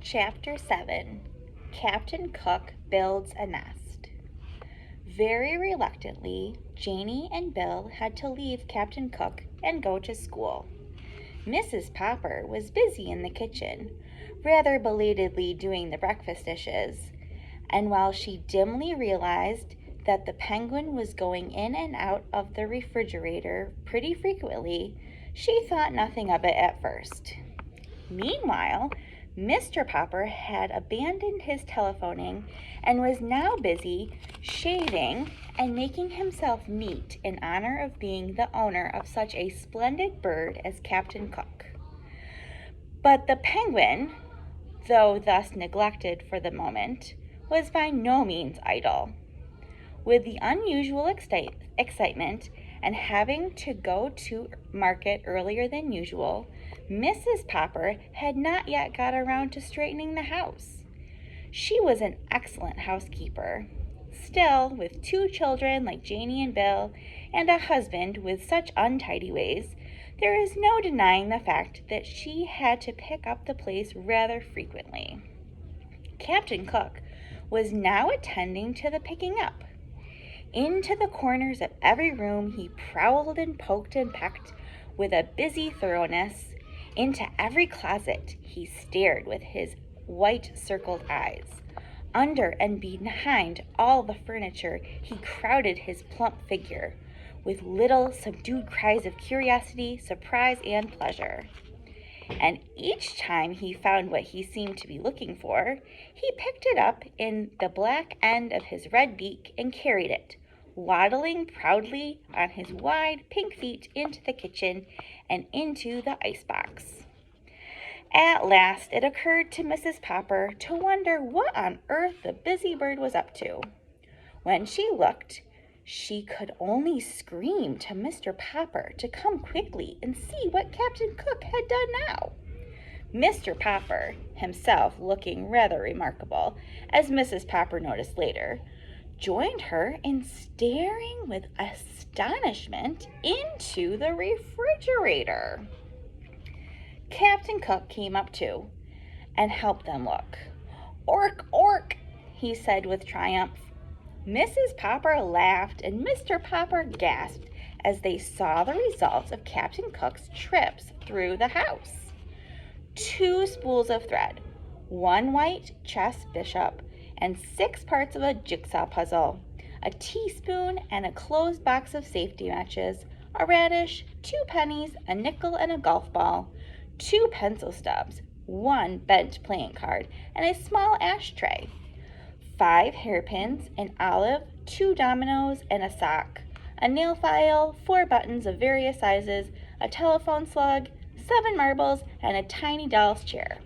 Chapter 7 Captain Cook Builds a Nest. Very reluctantly, Janie and Bill had to leave Captain Cook and go to school. Mrs. Popper was busy in the kitchen, rather belatedly doing the breakfast dishes, and while she dimly realized that the penguin was going in and out of the refrigerator pretty frequently, she thought nothing of it at first. Meanwhile, Mr. Popper had abandoned his telephoning and was now busy shaving and making himself neat in honor of being the owner of such a splendid bird as Captain Cook. But the penguin, though thus neglected for the moment, was by no means idle. With the unusual excitement and having to go to market earlier than usual, Mrs. Popper had not yet got around to straightening the house. She was an excellent housekeeper. Still, with two children like Janie and Bill, and a husband with such untidy ways, there is no denying the fact that she had to pick up the place rather frequently. Captain Cook was now attending to the picking up. Into the corners of every room he prowled and poked and pecked with a busy thoroughness. Into every closet he stared with his white circled eyes. Under and behind all the furniture he crowded his plump figure, with little subdued cries of curiosity, surprise, and pleasure. And each time he found what he seemed to be looking for, he picked it up in the black end of his red beak and carried it, waddling proudly on his wide pink feet into the kitchen and into the icebox. At last it occurred to Mrs. Popper to wonder what on earth the busy bird was up to. When she looked, she could only scream to Mr. Popper to come quickly and see what Captain Cook had done now. Mr. Popper, himself looking rather remarkable, as Mrs. Popper noticed later, joined her in staring with astonishment into the refrigerator. Captain Cook came up too and helped them look. "Ork, ork," he said with triumph. Mrs. Popper laughed and Mr. Popper gasped as they saw the results of Captain Cook's trips through the house. 2 spools of thread, 1 white chess bishop, and 6 parts of a jigsaw puzzle, a teaspoon and a closed box of safety matches, a radish, 2 pennies, a nickel and a golf ball, 2 pencil stubs, 1 bent playing card, and a small ashtray, 5 hairpins, an olive, 2 dominoes, and a sock, a nail file, 4 buttons of various sizes, a telephone slug, 7 marbles, and a tiny doll's chair,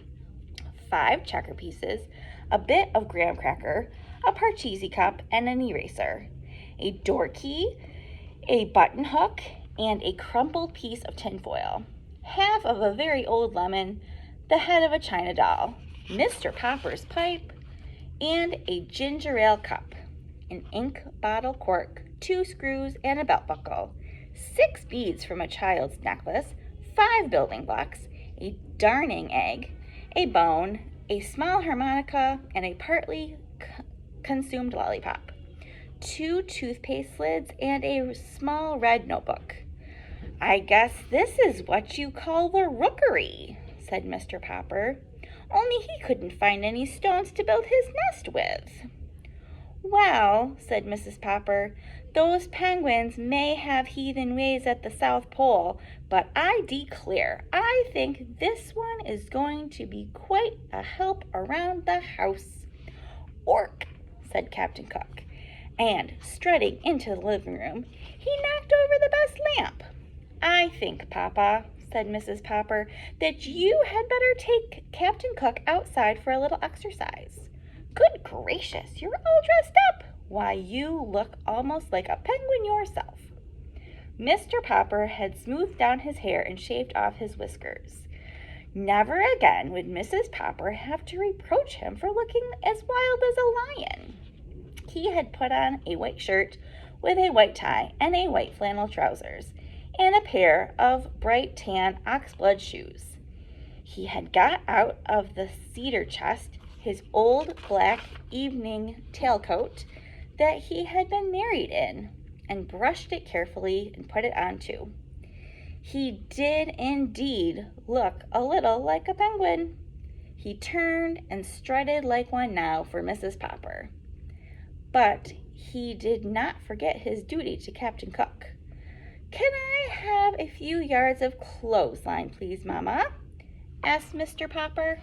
5 checker pieces, a bit of graham cracker, a Parcheesi cup, and an eraser, a door key, a button hook, and a crumpled piece of tinfoil, half of a very old lemon, the head of a china doll, Mr. Popper's pipe, and a ginger ale cup, an ink bottle cork, 2 screws, and a belt buckle, 6 beads from a child's necklace, 5 building blocks, a darning egg, a bone, a small harmonica, and a partly consumed lollipop, 2 toothpaste lids, and a small red notebook. "I guess this is what you call the rookery," said Mr. Popper. "Only he couldn't find any stones to build his nest with." "Well," said Mrs. Popper, "those penguins may have heathen ways at the South Pole, but I declare, I think this one is going to be quite a help around the house." "Ork," said Captain Cook, and strutting into the living room, he knocked over the best lamp. "I think, Papa," said Mrs. Popper, "that you had better take Captain Cook outside for a little exercise. Good gracious, you're all dressed up! Why, you look almost like a penguin yourself." Mr. Popper had smoothed down his hair and shaved off his whiskers. Never again would Mrs. Popper have to reproach him for looking as wild as a lion. He had put on a white shirt with a white tie and a white flannel trousers, and a pair of bright tan oxblood shoes. He had got out of the cedar chest his old black evening tailcoat that he had been married in, and brushed it carefully and put it on too. He did indeed look a little like a penguin. He turned and strutted like one now for Mrs. Popper. But he did not forget his duty to Captain Cook. "Can I have a few yards of clothesline, please, Mamma?" asked Mr. Popper.